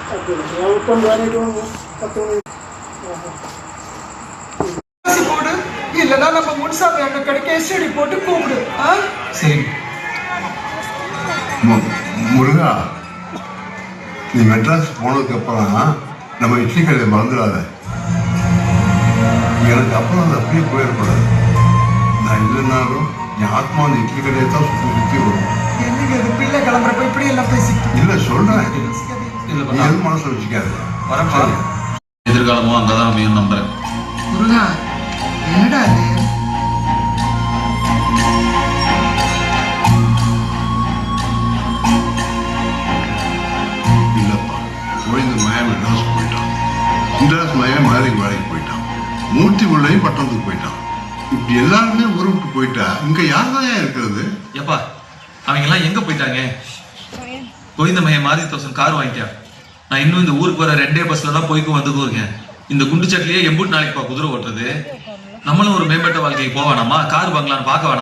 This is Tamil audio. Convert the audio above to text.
போடு இல்லன்னா நம்ம முன்சாமி அண்ணன் கடைக்கு எஸ்டி போட்டு கூப்பிடு. சரி முருகா, நீ மெட்ராஸ் போனதுக்கு அப்புறம் நம்ம இட்லி கடையை மறந்துடாத. எனக்கு அப்புறம் அது அப்படியே போயிடக்கூடாது. நான் இல்லைன்னாலும் என் ஆத்மா அந்த இட்லி கடையை தான் சுற்றி சுற்றி வரும். என்னங்க இது பிள்ளை கிளம்புறப்ப இப்படி எல்லாம் பேசிட்டு இல்லை சொல்றேன், நீ எதுவும் மனசுல வச்சுக்காது. வரப்பா. எதிர்காலமும் அங்கதான் அமையும் நம்புறேன். முருகா என்னடா இது? இல்லப்பா, கோவிந்த மயம் மெட்ராஸ் போயிட்டான், இந்திராஸ் மயம் மதுரைக்கு வேலைக்கு போயிட்டான், மூர்த்தி பிள்ளையும் பட்டணத்துக்கு போயிட்டான். இப்படி எல்லாருமே ஊரை விட்டு போயிட்டா இங்க யார் தான் இருக்கிறது? ஏப்பா அவங்க எல்லாம் எங்க போயிட்டாங்க? கோவிந்த மையம் மாதிரி 1000 கார் வாங்கிட்டா. நான் இன்னும் இந்த ஊருக்கு வர 2 பஸ்ல தான் போய்க்கும் வந்துக்கும் இருக்கேன். இந்த குண்டு சட்டிலேயே எம்பூட்டு நாளைக்குப்பா குதிரை ஓட்டுறது. நம்மளும் ஒரு மேம்பட்ட வாழ்க்கைக்கு போவானாமா? கார் வாங்கலான்னு பார்க்க வேணாம்.